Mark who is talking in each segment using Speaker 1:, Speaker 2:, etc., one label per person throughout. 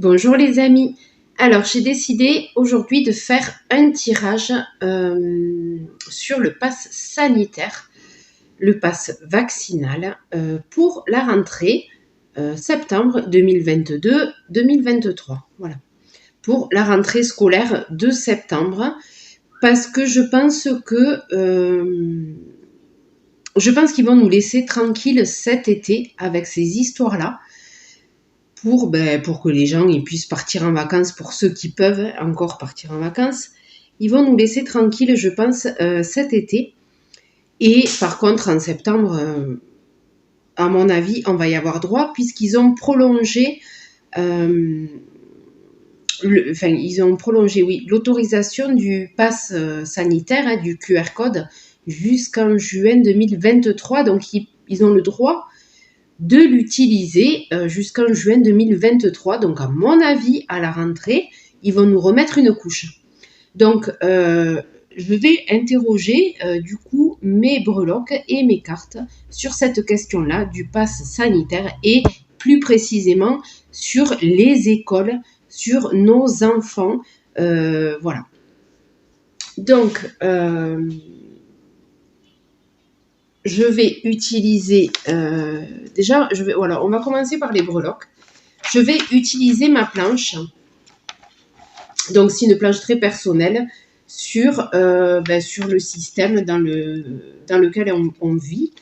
Speaker 1: Bonjour les amis. Alors j'ai décidé aujourd'hui de faire un tirage sur le pass sanitaire, le pass vaccinal pour la rentrée septembre 2022-2023. Voilà, pour la rentrée scolaire de septembre, parce que je pense qu'ils vont nous laisser tranquilles cet été avec ces histoires-là. Pour que les gens ils puissent partir en vacances, pour ceux qui peuvent encore partir en vacances. Ils vont nous laisser tranquilles, je pense, cet été. Et par contre, en septembre, à mon avis, on va y avoir droit, puisqu'ils ont prolongé, l'autorisation du pass sanitaire, du QR code, jusqu'en juin 2023. Donc, ils ont le droit de l'utiliser jusqu'en juin 2023. Donc, à mon avis, à la rentrée, ils vont nous remettre une couche. Donc, je vais interroger du coup mes breloques et mes cartes sur cette question-là du pass sanitaire et plus précisément sur les écoles, sur nos enfants. Voilà. Donc, je vais utiliser, on va commencer par les breloques. Je vais utiliser ma planche, donc c'est une planche très personnelle sur le système dans lequel on vit,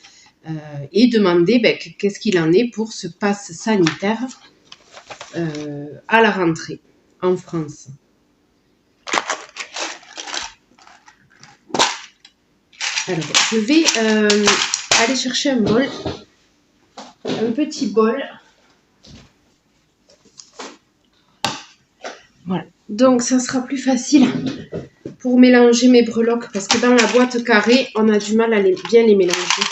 Speaker 1: et demander qu'est-ce qu'il en est pour ce pass sanitaire à la rentrée en France. Alors, je vais aller chercher un bol, un petit bol. Voilà. Donc, ça sera plus facile pour mélanger mes breloques, parce que dans la boîte carrée, on a du mal à bien les mélanger.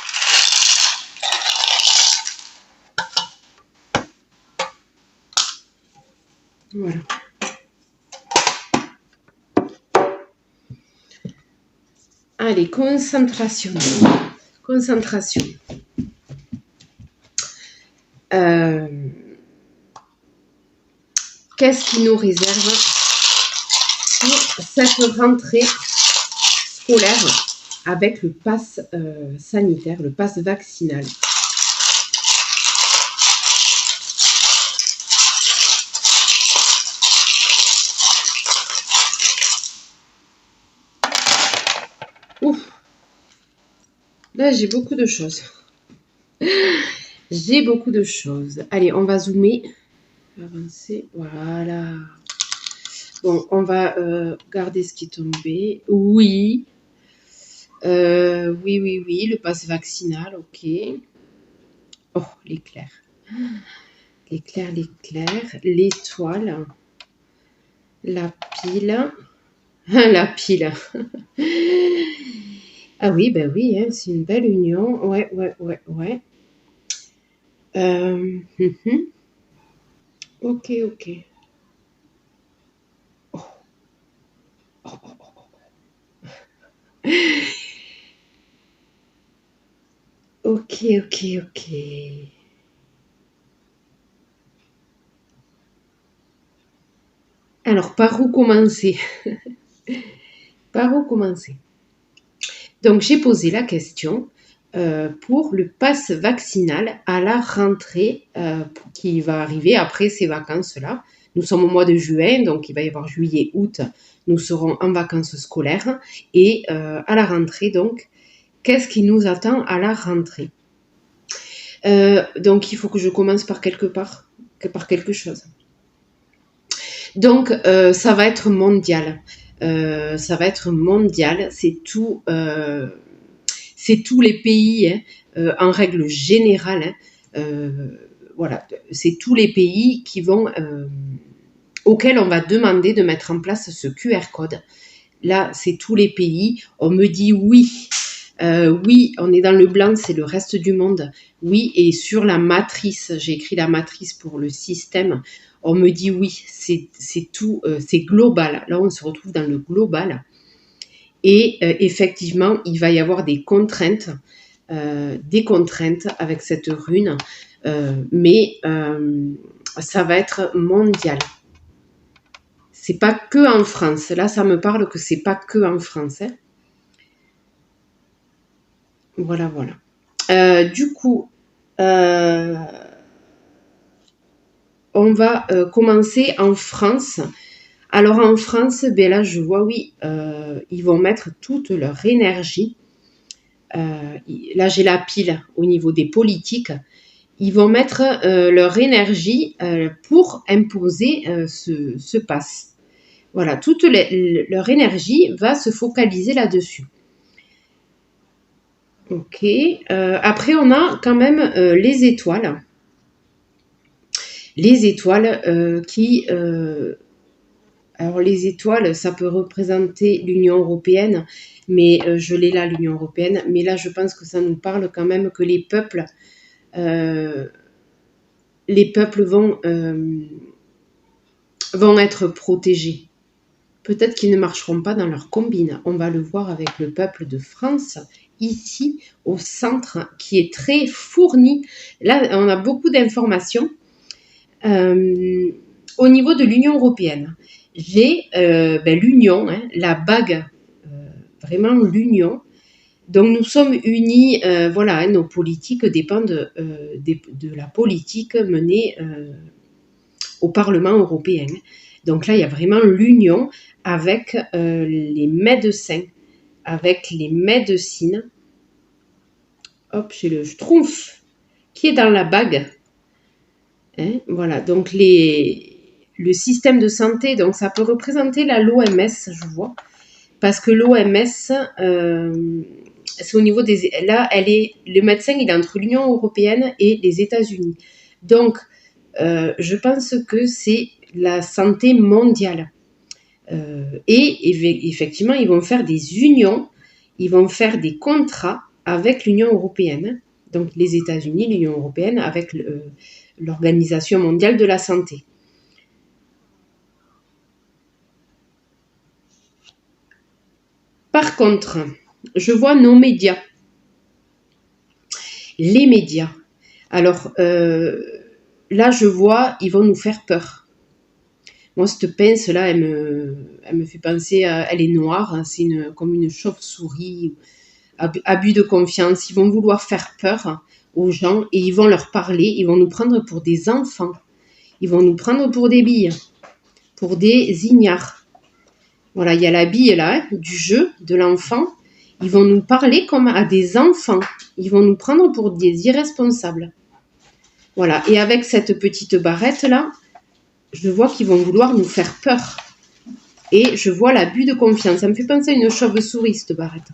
Speaker 1: Voilà. Allez, concentration. Concentration. Qu'est-ce qui nous réserve pour cette rentrée scolaire avec le pass sanitaire, le pass vaccinal? Ouf. Là, j'ai beaucoup de choses. J'ai beaucoup de choses. Allez, on va zoomer. Avancer. Voilà. Bon, on va garder ce qui est tombé. Oui. Oui. Le pass vaccinal, ok. Oh, l'éclair. L'éclair. L'étoile. La pile. La pile. Ah oui, oui, hein, c'est une belle union. Ouais. Ok. Oh. Ok. Alors, par où commencer? Donc, j'ai posé la question pour le pass vaccinal à la rentrée qui va arriver après ces vacances-là. Nous sommes au mois de juin, donc il va y avoir juillet, août. Nous serons en vacances scolaires. Et à la rentrée, donc, qu'est-ce qui nous attend à la rentrée? Donc, il faut que je commence par quelque chose. Donc, ça va être mondial. C'est tous les pays, en règle générale. Voilà, c'est tous les pays auxquels on va demander de mettre en place ce QR code. Là, c'est tous les pays. On me dit oui. Oui, on est dans le blanc, c'est le reste du monde. Oui, et sur la matrice, j'ai écrit la matrice pour le système. On me dit oui, c'est tout, c'est global. Là, on se retrouve dans le global. Et effectivement, il va y avoir des contraintes avec cette rune, mais ça va être mondial. C'est pas que en France. Là, ça me parle que c'est pas que en France. Hein. Voilà, voilà. Du coup, on va commencer en France. Alors en France, ben là, je vois, oui, ils vont mettre toute leur énergie. Là, j'ai la pile au niveau des politiques. Ils vont mettre leur énergie pour imposer ce pass. Voilà, toute leur énergie va se focaliser là-dessus. Ok. Après, on a quand même les étoiles. Les étoiles qui... alors, les étoiles, ça peut représenter l'Union européenne, mais je l'ai là, l'Union européenne. Mais là, je pense que ça nous parle quand même que les peuples vont être protégés. Peut-être qu'ils ne marcheront pas dans leur combine. On va le voir avec le peuple de France, ici, au centre, qui est très fourni. Là, on a beaucoup d'informations. Au niveau de l'Union européenne, j'ai l'union, hein, la bague, vraiment l'union. Donc nous sommes unis, voilà, hein, nos politiques dépendent de la politique menée au Parlement européen. Donc là, il y a vraiment l'union avec les médecins, avec les médecines. Hop, j'ai le schtroumpf qui est dans la bague. Hein, voilà, donc le système de santé, donc ça peut représenter l'OMS, je vois. Parce que l'OMS, c'est au niveau des... Là, le médecin, il est entre l'Union européenne et les États-Unis. Donc, je pense que c'est la santé mondiale. Et effectivement, ils vont faire des unions, ils vont faire des contrats avec l'Union européenne, donc les États-Unis, l'Union européenne, avec l'Organisation mondiale de la santé. Par contre, je vois nos médias. Les médias. Alors, là, je vois, ils vont nous faire peur. Moi, cette pince-là, elle me fait penser à... Elle est noire, hein, c'est comme une chauve-souris. Abus de confiance. Ils vont vouloir faire peur aux gens et ils vont leur parler. Ils vont nous prendre pour des enfants. Ils vont nous prendre pour des billes, pour des ignares. Voilà, il y a la bille là, hein, du jeu, de l'enfant. Ils vont nous parler comme à des enfants. Ils vont nous prendre pour des irresponsables. Voilà, et avec cette petite barrette là, je vois qu'ils vont vouloir nous faire peur. Et je vois l'abus de confiance. Ça me fait penser à une chauve-souris, cette barrette.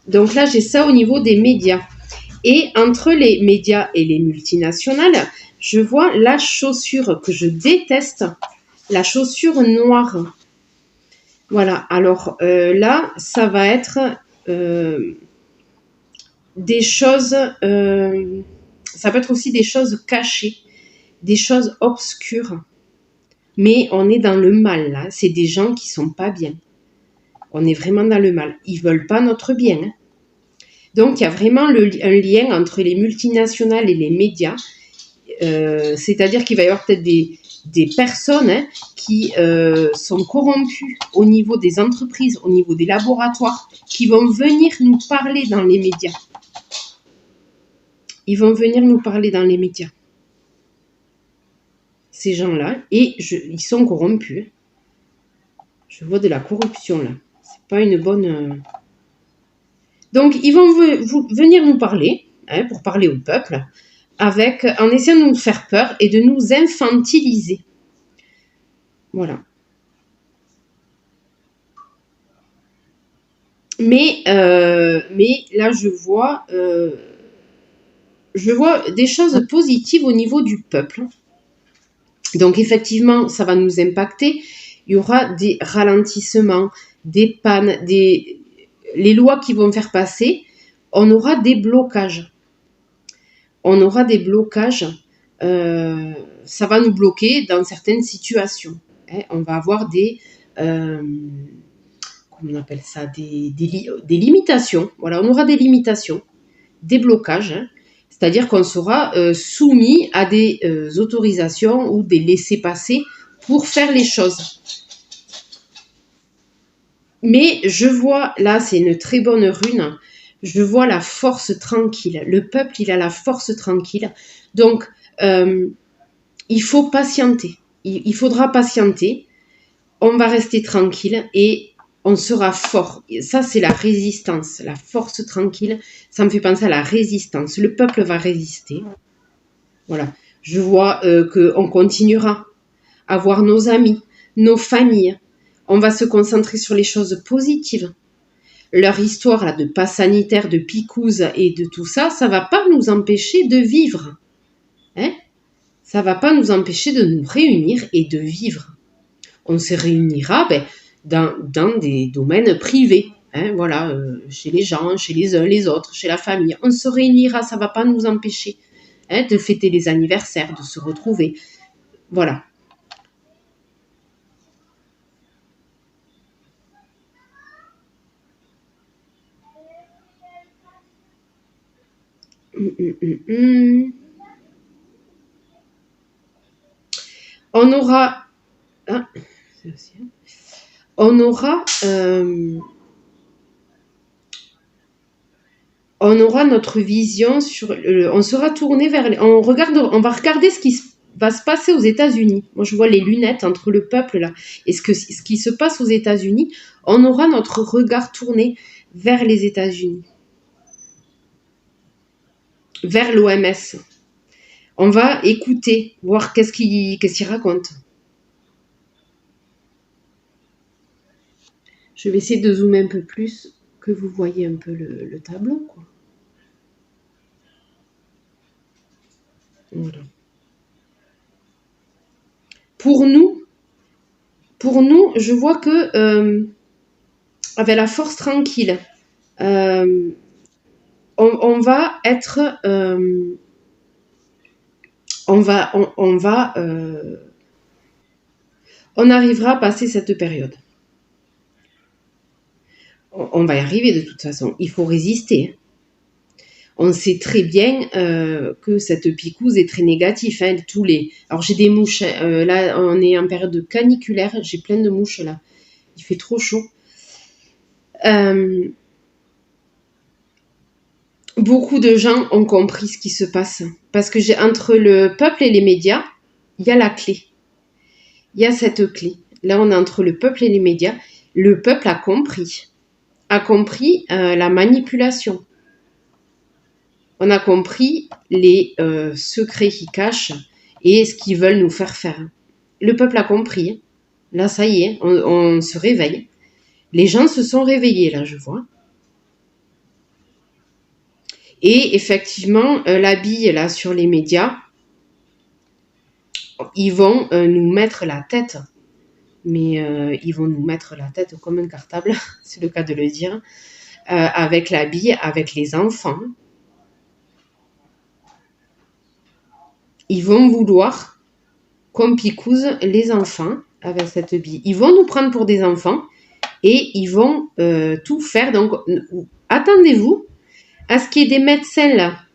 Speaker 1: Donc là, j'ai ça au niveau des médias. Et entre les médias et les multinationales, je vois la chaussure que je déteste, la chaussure noire. Voilà, alors là, ça va être des choses, ça peut être aussi des choses cachées, des choses obscures. Mais on est dans le mal, là. C'est des gens qui sont pas bien. On est vraiment dans le mal. Ils veulent pas notre bien. Hein. Donc, il y a vraiment un lien entre les multinationales et les médias. C'est-à-dire qu'il va y avoir peut-être des personnes hein, qui sont corrompues au niveau des entreprises, au niveau des laboratoires, qui vont venir nous parler dans les médias. Ils vont venir nous parler dans les médias. Ces gens-là, et ils sont corrompus. Je vois de la corruption, là. C'est pas une bonne... Donc, ils vont venir nous parler, hein, pour parler au peuple, en essayant de nous faire peur et de nous infantiliser. Voilà. Mais là, je vois des choses positives au niveau du peuple. Donc, effectivement, ça va nous impacter. Il y aura des ralentissements, des pannes, les lois qui vont faire passer. On aura des blocages. Ça va nous bloquer dans certaines situations. Hein. On va avoir comment on appelle ça, des limitations. Voilà, on aura des limitations, des blocages. Hein. C'est-à-dire qu'on sera soumis à des autorisations ou des laissez-passer pour faire les choses. Mais je vois, là c'est une très bonne rune, je vois la force tranquille. Le peuple, il a la force tranquille. Donc, il faut patienter. Il faudra patienter. On va rester tranquille et on sera fort. Ça, c'est la résistance, la force tranquille. Ça me fait penser à la résistance. Le peuple va résister. Voilà. Je vois qu'on continuera à voir nos amis, nos familles. On va se concentrer sur les choses positives. Leur histoire là, de passe sanitaire, de picouse et de tout ça, ça va pas nous empêcher de vivre. Hein? Ça va pas nous empêcher de nous réunir et de vivre. On se réunira dans des domaines privés. Hein, voilà, chez les gens, chez les uns, les autres, chez la famille. On se réunira, ça va pas nous empêcher de fêter les anniversaires, de se retrouver. Voilà. On aura... Ah, on aura... on aura notre vision sur... on sera tourné vers... On va regarder ce qui va se passer aux États-Unis. Moi, je vois les lunettes entre le peuple, là, et ce qui se passe aux États-Unis. On aura notre regard tourné vers les États-Unis. Vers l'OMS. On va écouter, voir qu'est-ce qu'il raconte. Je vais essayer de zoomer un peu plus, que vous voyez un peu le tableau, quoi. Voilà. Pour nous, je vois que avec la force tranquille, on va être, on arrivera à passer cette période. On va y arriver de toute façon. Il faut résister. On sait très bien que cette picouse est très négative. Hein, alors j'ai des mouches. Là, on est en période caniculaire. J'ai plein de mouches là. Il fait trop chaud. Beaucoup de gens ont compris ce qui se passe. Parce que entre le peuple et les médias, il y a la clé. Il y a cette clé. Là, on est entre le peuple et les médias. Le peuple a compris la manipulation. On a compris les secrets qu'ils cachent et ce qu'ils veulent nous faire faire. Le peuple a compris. Là, ça y est, on se réveille. Les gens se sont réveillés, là, je vois. Et effectivement, la bille, là, sur les médias, ils vont nous mettre la tête. Mais ils vont nous mettre la tête comme un cartable, c'est le cas de le dire, avec la bille, avec les enfants. Ils vont vouloir qu'on picouse les enfants avec cette bille. Ils vont nous prendre pour des enfants et ils vont tout faire. Donc, attendez-vous à ce qu'il y ait des médecins là,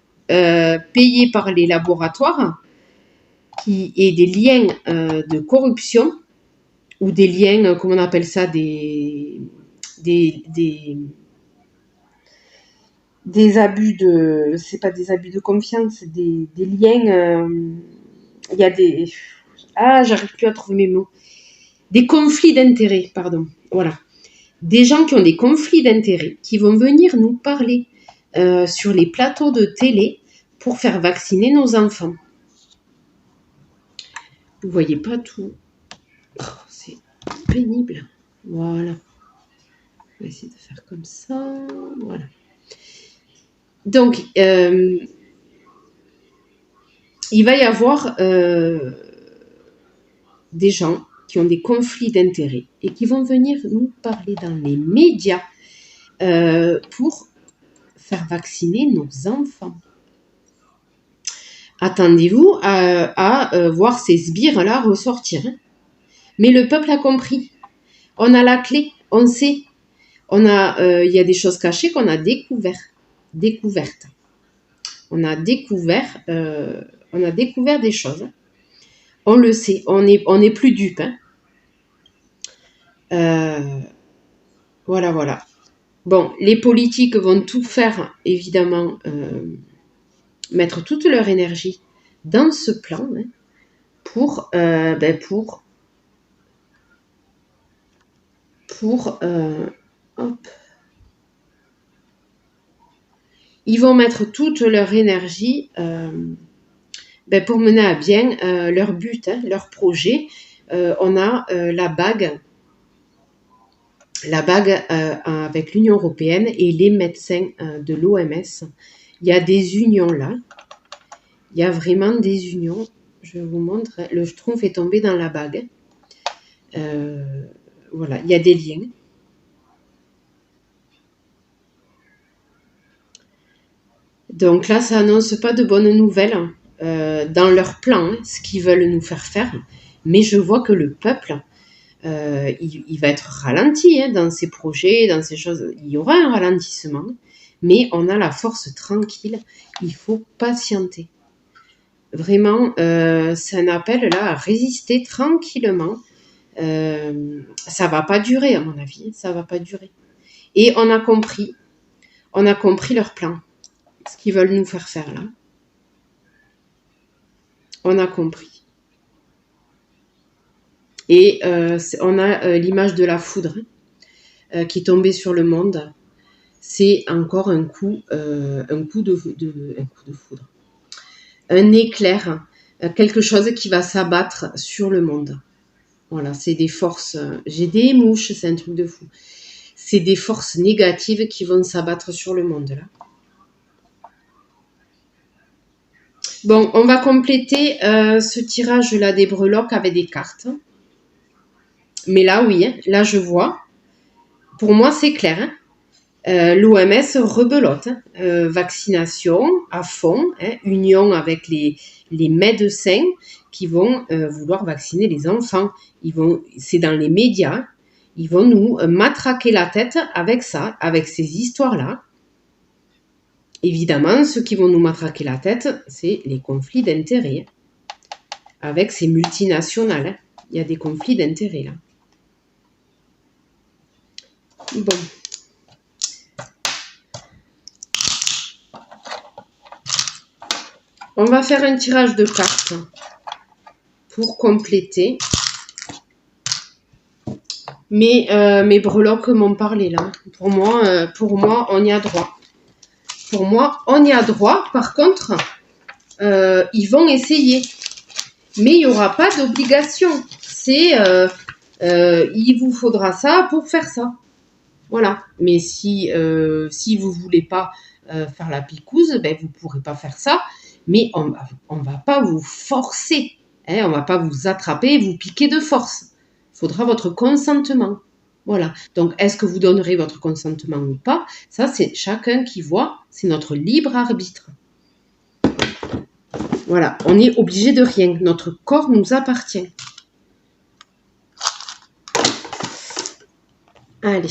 Speaker 1: payés par les laboratoires qui aient des liens de corruption ou des liens, comment on appelle ça, des abus de... C'est pas des abus de confiance, c'est des liens... Il y a des... Ah, j'arrive plus à trouver mes mots. Des conflits d'intérêts, pardon. Voilà. Des gens qui ont des conflits d'intérêts, qui vont venir nous parler sur les plateaux de télé pour faire vacciner nos enfants. Vous voyez pas tout. Oh, c'est pénible. Voilà. On va essayer de faire comme ça. Voilà. Donc, il va y avoir des gens qui ont des conflits d'intérêts et qui vont venir nous parler dans les médias pour faire vacciner nos enfants. Attendez-vous à voir ces sbires-là ressortir. Hein. Mais le peuple a compris. On a la clé, on sait. Il y a des choses cachées qu'on a découvertes. On a découvert des choses. On le sait, on n'est plus dupe. Hein. Voilà, voilà. Bon, les politiques vont tout faire, évidemment, mettre toute leur énergie dans ce plan hein, pour hop. Ils vont mettre toute leur énergie pour mener à bien leur but, hein, leur projet. On a la bague avec l'Union européenne et les médecins de l'OMS. Il y a des unions là. Il y a vraiment des unions. Je vous montre. Le schtroumpf est tombé dans la bague. Voilà, il y a des liens. Donc là, ça annonce pas de bonnes nouvelles dans leur plan, hein, ce qu'ils veulent nous faire. Mais je vois que le peuple, il va être ralenti hein, dans ses projets, dans ces choses. Il y aura un ralentissement, mais on a la force tranquille. Il faut patienter. Vraiment, c'est un appel là à résister tranquillement. Ça va pas durer à mon avis, ça va pas durer. Et on a compris leur plan, ce qu'ils veulent nous faire là. On a compris. Et on a l'image de la foudre qui est tombée sur le monde. C'est encore un coup de foudre. Un éclair, quelque chose qui va s'abattre sur le monde. Voilà, c'est des forces. J'ai des mouches, c'est un truc de fou. C'est des forces négatives qui vont s'abattre sur le monde là. Bon, on va compléter ce tirage-là des breloques avec des cartes. Mais là, oui, hein, là je vois. Pour moi, c'est clair. Hein. L'OMS rebelote. Hein. Vaccination à fond, hein, union avec les médecins qui vont vouloir vacciner les enfants. C'est dans les médias. Ils vont nous matraquer la tête avec ça, avec ces histoires-là. Évidemment, ceux qui vont nous matraquer la tête, c'est les conflits d'intérêts. Avec ces multinationales. Hein. Il y a des conflits d'intérêts là. Bon. On va faire un tirage de cartes pour compléter. Mais mes breloques m'ont parlé là. Pour moi, on y a droit. Pour moi, on y a droit. Par contre, ils vont essayer. Mais il n'y aura pas d'obligation. C'est il vous faudra ça pour faire ça. Voilà. Mais si vous voulez pas faire la picouse, ben vous pourrez pas faire ça. Mais on va pas vous forcer. Hein, on va pas vous attraper et vous piquer de force. Il faudra votre consentement. Voilà. Donc, est-ce que vous donnerez votre consentement ou pas? Ça, c'est chacun qui voit. C'est notre libre arbitre. Voilà. On est obligé de rien. Notre corps nous appartient. Allez.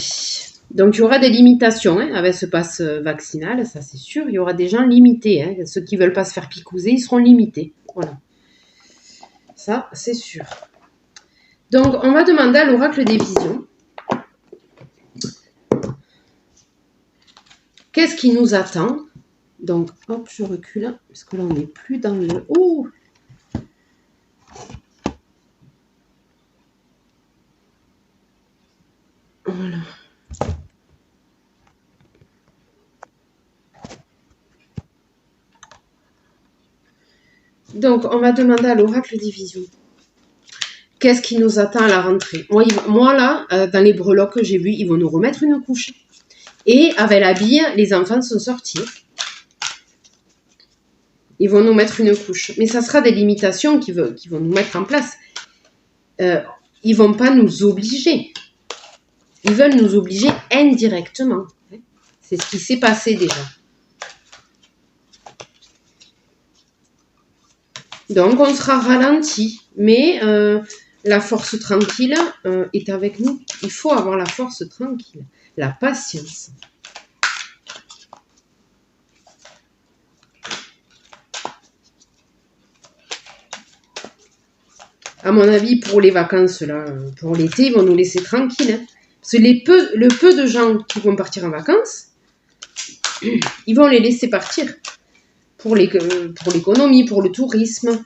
Speaker 1: Donc, il y aura des limitations hein, avec ce pass vaccinal, ça c'est sûr. Il y aura des gens limités. Hein. Ceux qui ne veulent pas se faire picouser, ils seront limités. Voilà. Ça, c'est sûr. Donc, on va demander à l'oracle des visions. Qu'est-ce qui nous attend? Donc, hop, je recule, parce que là, on n'est plus dans le... Oh! Voilà. Donc, on va demander à l'oracle des visions. Qu'est-ce qui nous attend à la rentrée? Moi là, dans les breloques que j'ai vus, ils vont nous remettre une couche. Et avec la bille, les enfants sont sortis. Ils vont nous mettre une couche. Mais ça sera des limitations qu'ils vont nous mettre en place. Ils vont pas nous obliger. Ils veulent nous obliger indirectement. C'est ce qui s'est passé déjà. Donc, on sera ralenti. Mais la force tranquille est avec nous. Il faut avoir la force tranquille. La patience. À mon avis, pour les vacances, là, pour l'été, ils vont nous laisser tranquilles. Hein. Parce que le peu de gens qui vont partir en vacances, ils vont les laisser partir. Pour l'économie, pour le tourisme,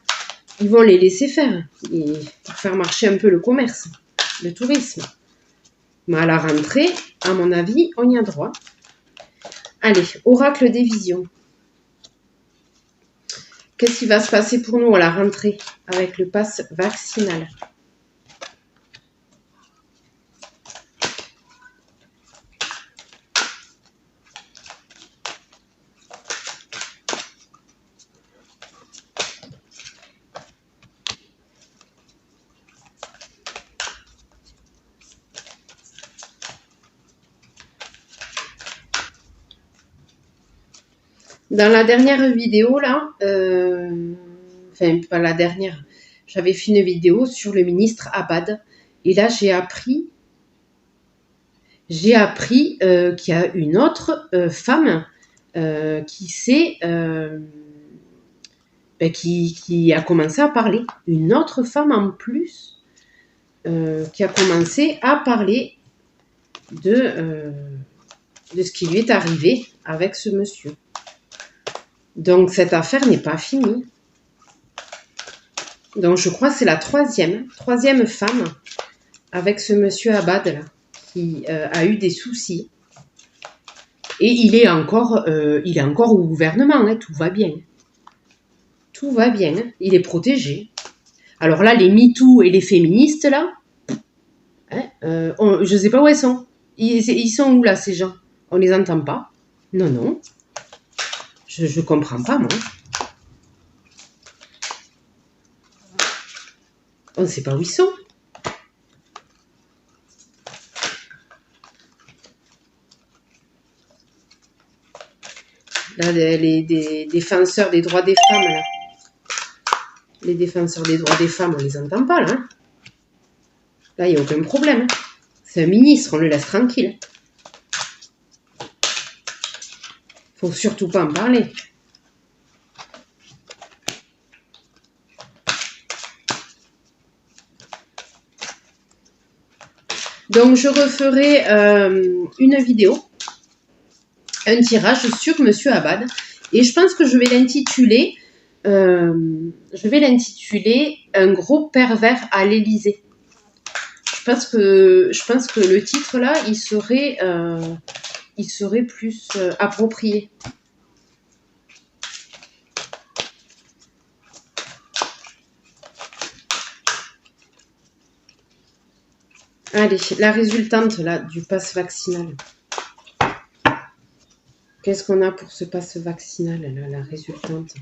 Speaker 1: ils vont les laisser faire. Pour faire marcher un peu le commerce, le tourisme. Mais à la rentrée, à mon avis, on y a droit. Allez, oracle des visions. Qu'est-ce qui va se passer pour nous à la rentrée avec le pass vaccinal? Dans la dernière vidéo, là, enfin, pas la dernière, j'avais fait une vidéo sur le ministre Abad. Et là, j'ai appris qu'il y a une autre femme qui a commencé à parler. Une autre femme en plus qui a commencé à parler de ce qui lui est arrivé avec ce monsieur. Donc, cette affaire n'est pas finie. Donc, je crois que c'est la troisième femme avec ce monsieur Abad là, qui a eu des soucis. Et il est encore au gouvernement, hein, tout va bien. Tout va bien, hein, il est protégé. Alors là, les MeToo et les féministes, là, hein, je ne sais pas où elles sont. Ils sont où, là, ces gens? On les entend pas. Non, non. Je comprends pas, moi. On ne sait pas où ils sont. Là, les défenseurs des droits des femmes, là. Les défenseurs des droits des femmes, on les entend pas, là. Hein. Là, il n'y a aucun problème. Hein. C'est un ministre, on le laisse tranquille. Faut surtout pas en parler. Donc, je referai une vidéo, un tirage sur Monsieur Abad. Et je pense que je vais l'intituler Un gros pervers à l'Élysée. Je pense que le titre là, il serait plus approprié. Allez, la résultante là du pass vaccinal. Qu'est-ce qu'on a pour ce pass vaccinal là, la résultante?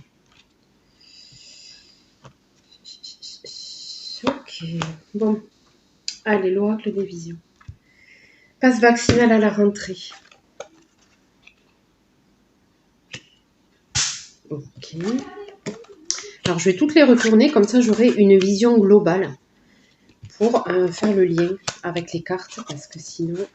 Speaker 1: Ok, bon. Allez, l'oracle des visions. Passe vaccinal à la rentrée. Ok. Alors, je vais toutes les retourner, comme ça j'aurai une vision globale pour faire le lien avec les cartes, parce que sinon...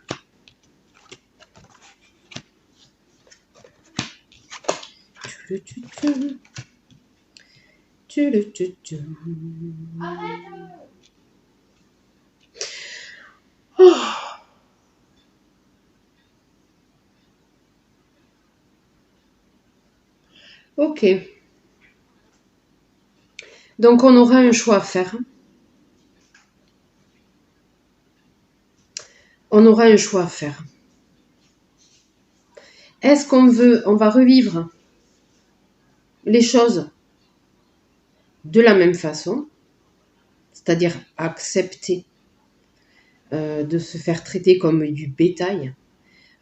Speaker 1: Oh. Ok. Donc, on aura un choix à faire. On aura un choix à faire. Est-ce qu'on va revivre les choses de la même façon, c'est-à-dire accepter de se faire traiter comme du bétail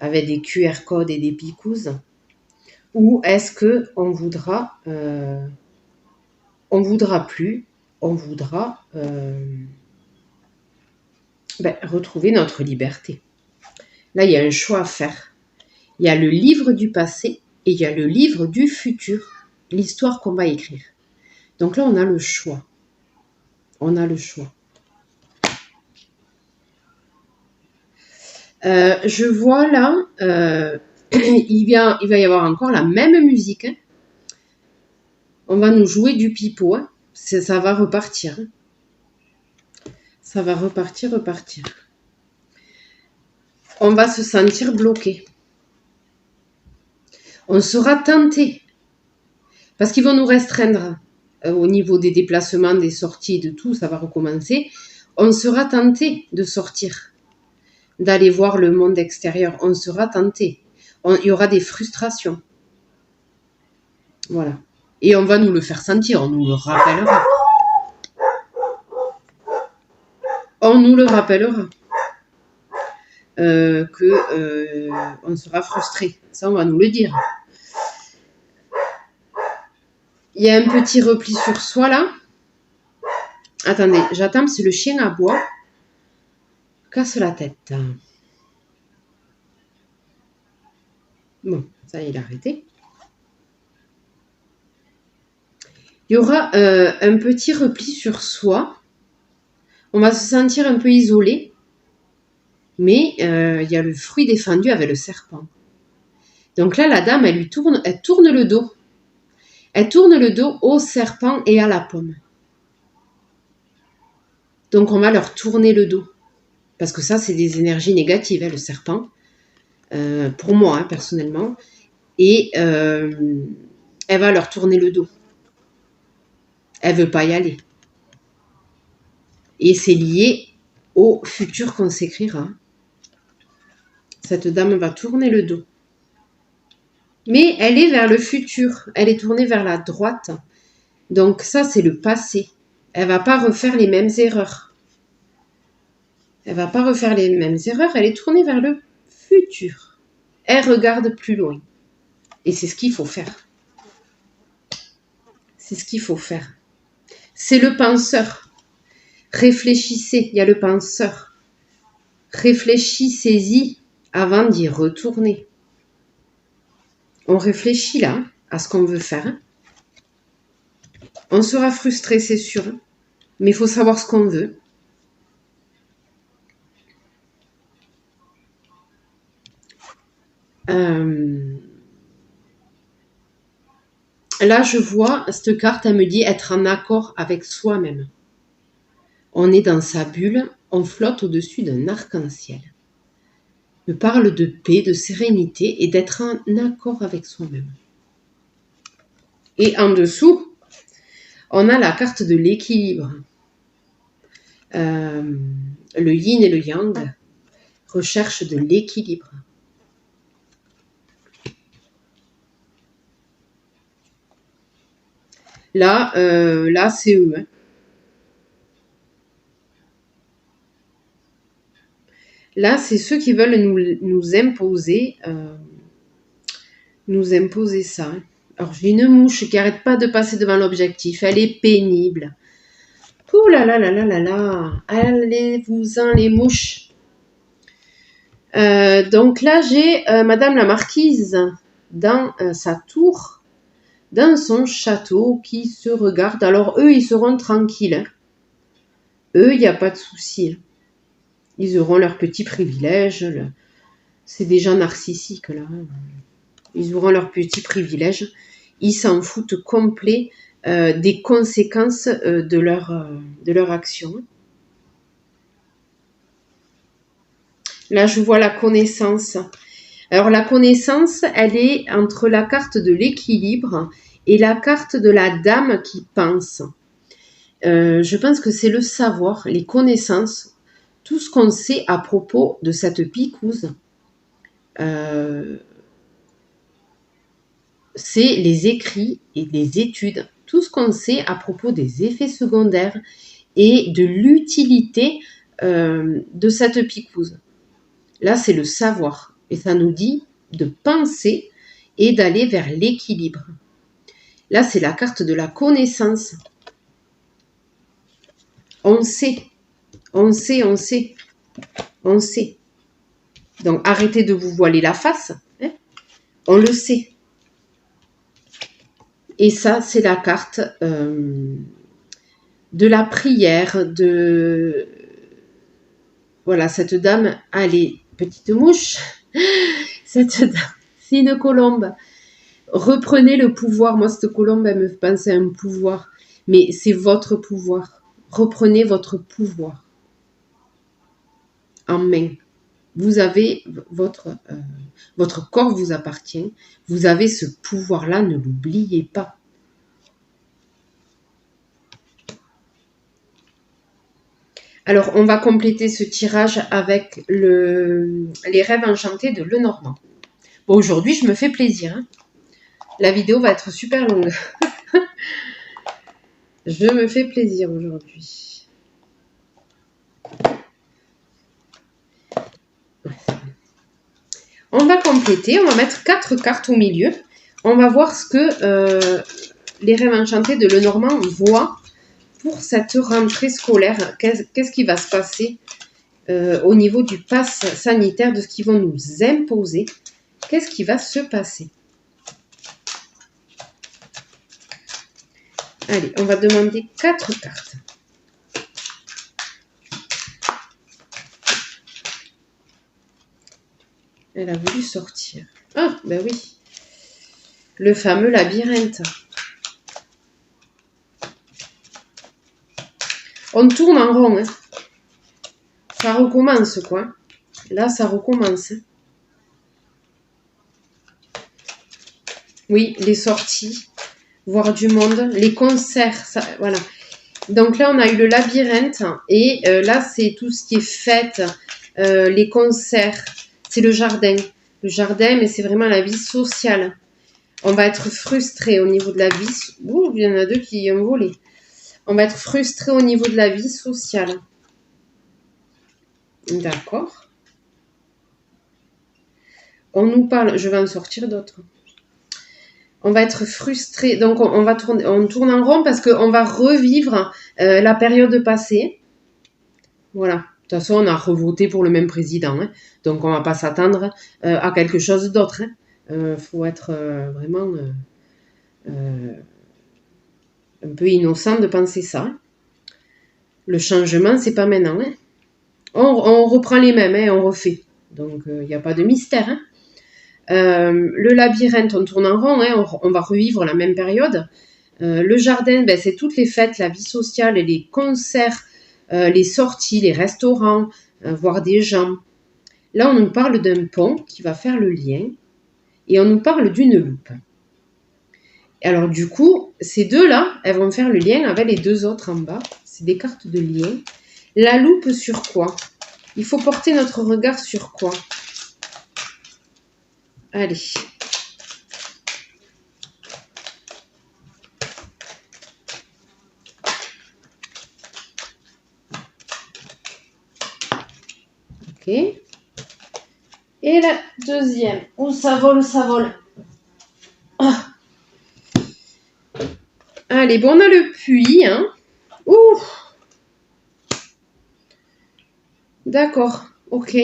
Speaker 1: avec des QR codes et des picouses, ou est-ce que on voudra retrouver notre liberté. Là, il y a un choix à faire. Il y a le livre du passé et il y a le livre du futur, l'histoire qu'on va écrire. Donc là, on a le choix. On a le choix. Je vois là, il va y avoir encore la même musique. Hein. On va nous jouer du pipeau. Hein. Ça va repartir. Hein. Ça va repartir, repartir. On va se sentir bloqué. On sera tenté. Parce qu'ils vont nous restreindre au niveau des déplacements, des sorties, de tout, ça va recommencer. On sera tenté de sortir, d'aller voir le monde extérieur. On sera tenté. Il y aura des frustrations. Voilà. Et on va nous le faire sentir, on nous le rappellera. On nous le rappellera. On sera frustré. Ça, on va nous le dire. Il y a un petit repli sur soi, là. Attendez, j'attends, c'est le chien à bois. Casse la tête. Bon, ça, il a arrêté. Il y aura un petit repli sur soi. On va se sentir un peu isolé. Mais il y a le fruit défendu avec le serpent. Donc là, la dame, elle tourne le dos. Elle tourne le dos au serpent et à la pomme. Donc on va leur tourner le dos. Parce que ça, c'est des énergies négatives, hein, le serpent. Pour moi, hein, personnellement. Et elle va leur tourner le dos. Elle veut pas y aller. Et c'est lié au futur qu'on s'écrira. Cette dame va tourner le dos. Mais elle est vers le futur. Elle est tournée vers la droite. Donc ça, c'est le passé. Elle va pas refaire les mêmes erreurs. Elle va pas refaire les mêmes erreurs. Elle est tournée vers le futur. Elle regarde plus loin. Et c'est ce qu'il faut faire. C'est ce qu'il faut faire. C'est le penseur. Réfléchissez, il y a le penseur. Réfléchissez-y avant d'y retourner. On réfléchit là à ce qu'on veut faire. On sera frustré, c'est sûr. Mais il faut savoir ce qu'on veut. Là, je vois, cette carte, elle me dit être en accord avec soi-même. On est dans sa bulle, on flotte au-dessus d'un arc-en-ciel. Me parle de paix, de sérénité et d'être en accord avec soi-même. Et en dessous, on a la carte de l'équilibre. Le yin et le yang, recherche de l'équilibre. Là, c'est eux. Hein. Là, c'est ceux qui veulent nous imposer ça. Hein. Alors, j'ai une mouche qui n'arrête pas de passer devant l'objectif. Elle est pénible. Ouh là là là là là là. Allez-vous-en les mouches. Donc là, j'ai Madame la Marquise dans sa tour, dans son château, qui se regarde. Alors, eux, ils seront tranquilles. Hein. Eux, il n'y a pas de souci. Hein. Ils auront leurs petits privilèges. C'est des gens narcissiques, là. Ils auront leurs petits privilèges. Ils s'en foutent complet des conséquences de leur action. Là, je vois la connaissance. Alors, la connaissance, elle est entre la carte de l'équilibre et la carte de la dame qui pense. Je pense que c'est le savoir, les connaissances, tout ce qu'on sait à propos de cette picouse. C'est les écrits et les études, tout ce qu'on sait à propos des effets secondaires et de l'utilité de cette picouse. Là, c'est le savoir. Et ça nous dit de penser et d'aller vers l'équilibre. Là, c'est la carte de la connaissance. On sait. On sait, on sait. On sait. Donc, arrêtez de vous voiler la face. Hein. On le sait. Et ça, c'est la carte de la prière de... Voilà, cette dame, allez, petite mouche. Cette dame, c'est une colombe. Reprenez le pouvoir. Moi, cette colombe, elle me fait penser à un pouvoir. Mais c'est votre pouvoir. Reprenez votre pouvoir. en main. Vous avez votre corps vous appartient. Vous avez ce pouvoir-là, ne l'oubliez pas. Alors, on va compléter ce tirage avec les rêves enchantés de Lenormand. Bon, aujourd'hui, je me fais plaisir. Hein. La vidéo va être super longue. Je me fais plaisir aujourd'hui. On va compléter, on va mettre 4 cartes au milieu. On va voir ce que les rêves enchantés de Lenormand voient pour cette rentrée scolaire. Qu'est-ce qui va se passer au niveau du pass sanitaire, de ce qu'ils vont nous imposer? Qu'est-ce qui va se passer? Allez, on va demander 4 cartes. Elle a voulu sortir. Ah, ben oui. Le fameux labyrinthe. On tourne en rond. Hein. Ça recommence, quoi. Là, ça recommence. Hein. Oui, les sorties. Voir du monde. Les concerts. Ça, voilà. Donc là, on a eu le labyrinthe. Et là, c'est tout ce qui est fête. Les concerts. C'est le jardin. Le jardin, mais c'est vraiment la vie sociale. On va être frustré au niveau de la vie. Ouh, il y en a 2 qui ont volé. On va être frustré au niveau de la vie sociale. D'accord. On nous parle, je vais en sortir d'autres. On va être frustré. Donc, on tourne en rond parce qu'on va revivre la période passée. Voilà. De toute façon, on a revoté pour le même président. Hein. Donc, on ne va pas s'attendre à quelque chose d'autre. Faut être vraiment un peu innocent de penser ça. Le changement, c'est pas maintenant. Hein. On reprend les mêmes, hein, on refait. Donc, il n'y a pas de mystère. Hein. Le labyrinthe, on tourne en rond, hein, on va revivre la même période. Le jardin, ben, c'est toutes les fêtes, la vie sociale, les concerts, les sorties, les restaurants, voir des gens. Là, on nous parle d'un pont qui va faire le lien et on nous parle d'une loupe. Alors du coup, ces 2-là, elles vont faire le lien avec les 2 autres en bas. C'est des cartes de lien. La loupe sur quoi? Il faut porter notre regard sur quoi? Allez. Ok. Et la deuxième. Oh, ça vole, ça vole. Ah. Allez, bon, on a le puits. Hein. Ouh. D'accord. Ok.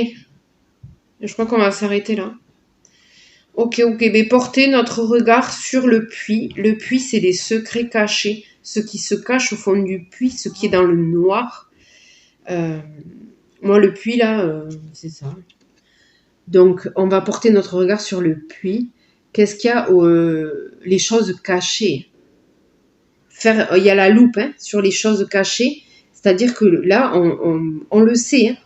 Speaker 1: Je crois qu'on va s'arrêter là. Ok. Mais portez notre regard sur le puits. Le puits, c'est les secrets cachés. Ce qui se cache au fond du puits, ce qui est dans le noir. Moi, le puits, là, c'est ça. Donc, on va porter notre regard sur le puits. Qu'est-ce qu'il y a les choses cachées? Il y a la loupe hein, sur les choses cachées. C'est-à-dire que là, on le sait. Hein.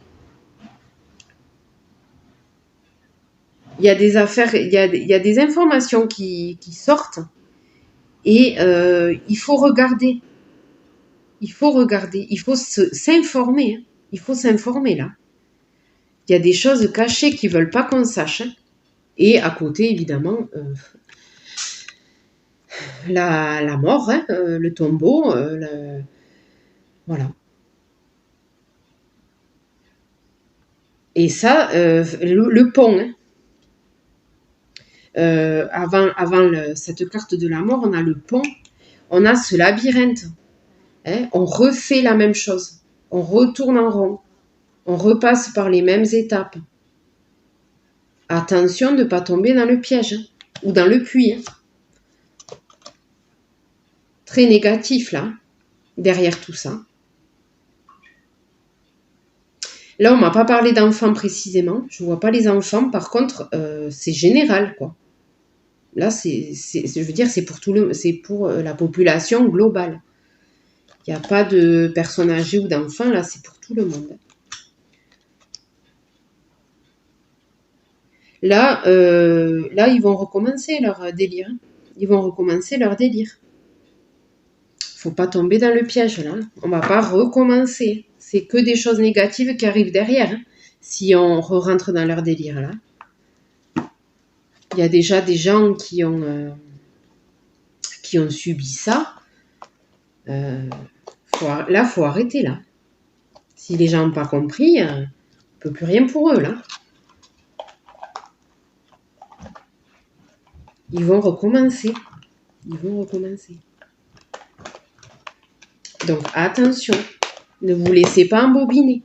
Speaker 1: Il y a des affaires, il y a des informations qui sortent. Et il faut regarder. Il faut s'informer. Hein. Il faut s'informer, là. Il y a des choses cachées qui ne veulent pas qu'on sache. Hein. Et à côté, évidemment, la mort, hein, le tombeau, voilà. Et ça, le pont, hein. Avant cette carte de la mort, on a le pont, on a ce labyrinthe. Hein, on refait la même chose. On retourne en rond. On repasse par les mêmes étapes. Attention de ne pas tomber dans le piège hein, ou dans le puits. Hein. Très négatif là, derrière tout ça. Là, on ne m'a pas parlé d'enfants précisément. Je ne vois pas les enfants. Par contre, c'est général, quoi. Là, je veux dire, c'est pour la population globale. Il n'y a pas de personnes âgées ou d'enfants. Là, c'est pour tout le monde. Là, ils vont recommencer leur délire. Ils vont recommencer leur délire. Faut pas tomber dans le piège, là. On va pas recommencer. C'est que des choses négatives qui arrivent derrière, hein, si on rentre dans leur délire, là. Il y a déjà des gens qui ont subi ça. Faut arrêter, là. Si les gens n'ont pas compris, on ne peut plus rien pour eux, là. Ils vont recommencer. Donc, attention. Ne vous laissez pas embobiner.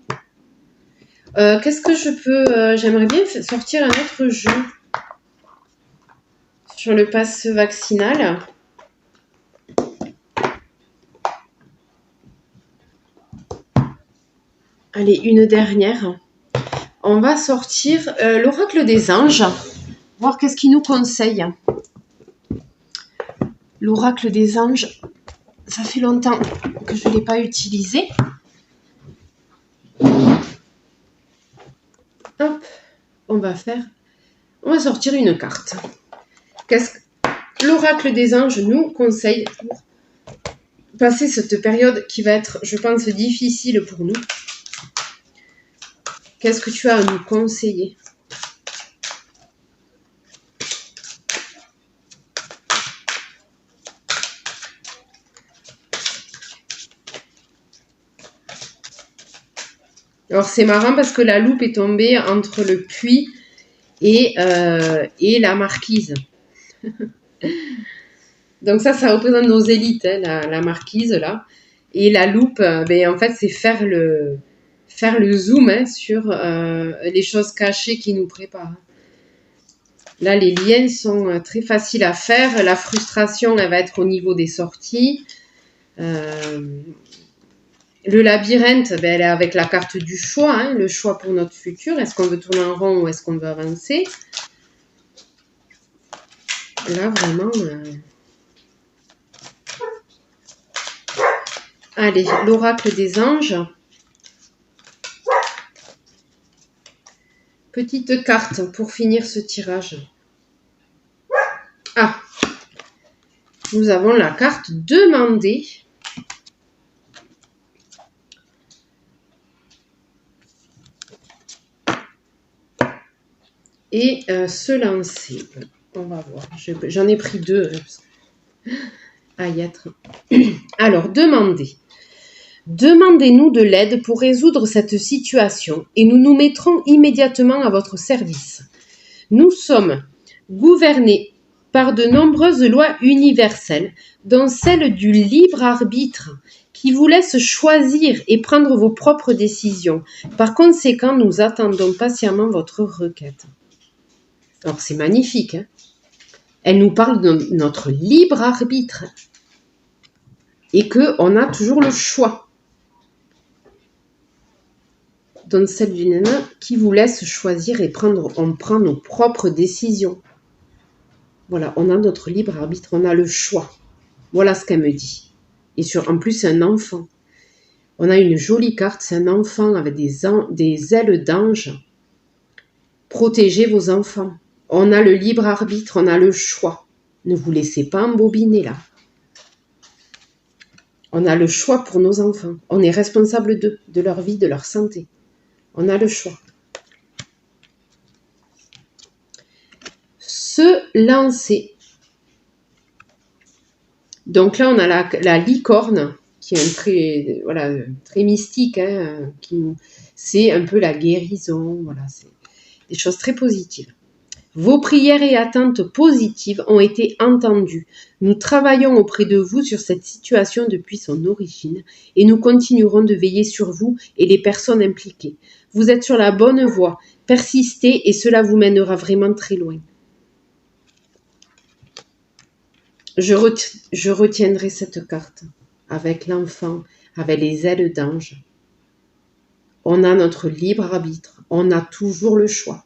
Speaker 1: Qu'est-ce que je peux... J'aimerais bien sortir un autre jeu sur le pass vaccinal. Allez, une dernière. On va sortir l'oracle des anges. Voir qu'est-ce qu'il nous conseille. L'oracle des anges, ça fait longtemps que je ne l'ai pas utilisé. Hop, on va sortir une carte. Qu'est-ce que l'oracle des anges nous conseille pour passer cette période qui va être, je pense, difficile pour nous? Qu'est-ce que tu as à nous conseiller? Alors, c'est marrant parce que la loupe est tombée entre le puits et la marquise. Donc ça représente nos élites, hein, la marquise, là. Et la loupe, en fait, c'est faire le zoom, hein, sur les choses cachées qui nous préparent. Là, les liens sont très faciles à faire. La frustration, elle va être au niveau des sorties. Le labyrinthe, elle est avec la carte du choix, hein, le choix pour notre futur. Est-ce qu'on veut tourner en rond ou est-ce qu'on veut avancer? Là, vraiment... Allez, l'oracle des anges. Petite carte pour finir ce tirage. Ah, nous avons la carte demander. Et se lancer. On va voir. J'en ai pris deux. Alors, demandez. Demandez-nous de l'aide pour résoudre cette situation et nous nous mettrons immédiatement à votre service. Nous sommes gouvernés par de nombreuses lois universelles, dont celle du libre arbitre, qui vous laisse choisir et prendre vos propres décisions. Par conséquent, nous attendons patiemment votre requête. Alors, c'est magnifique, hein? Elle nous parle de notre libre arbitre et qu'on a toujours le choix. Donc, celle du nana qui vous laisse choisir et on prend nos propres décisions. Voilà, on a notre libre arbitre, on a le choix. Voilà ce qu'elle me dit. Et en plus, c'est un enfant. On a une jolie carte, c'est un enfant avec des ailes d'ange. Protégez vos enfants. On a le libre arbitre, on a le choix. Ne vous laissez pas embobiner là. On a le choix pour nos enfants. On est responsable d'eux, de leur vie, de leur santé. On a le choix. Se lancer. Donc là, on a la licorne, qui est très mystique. Hein, c'est un peu la guérison. Voilà, c'est des choses très positives. Vos prières et attentes positives ont été entendues. Nous travaillons auprès de vous sur cette situation depuis son origine et nous continuerons de veiller sur vous et les personnes impliquées. Vous êtes sur la bonne voie. Persistez et cela vous mènera vraiment très loin. Je retiendrai cette carte avec l'enfant, avec les ailes d'ange. On a notre libre arbitre. On a toujours le choix.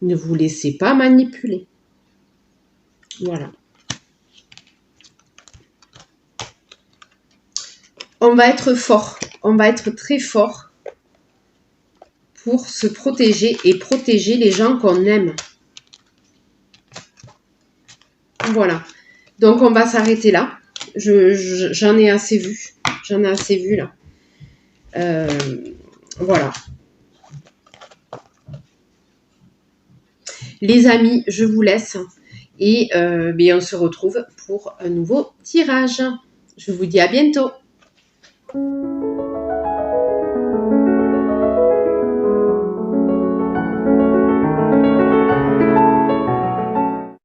Speaker 1: Ne vous laissez pas manipuler. Voilà. On va être fort. On va être très fort pour se protéger et protéger les gens qu'on aime. Voilà. Donc, on va s'arrêter là. J'en ai assez vu. J'en ai assez vu, là. Voilà. Les amis, je vous laisse. Et on se retrouve pour un nouveau tirage. Je vous dis à bientôt.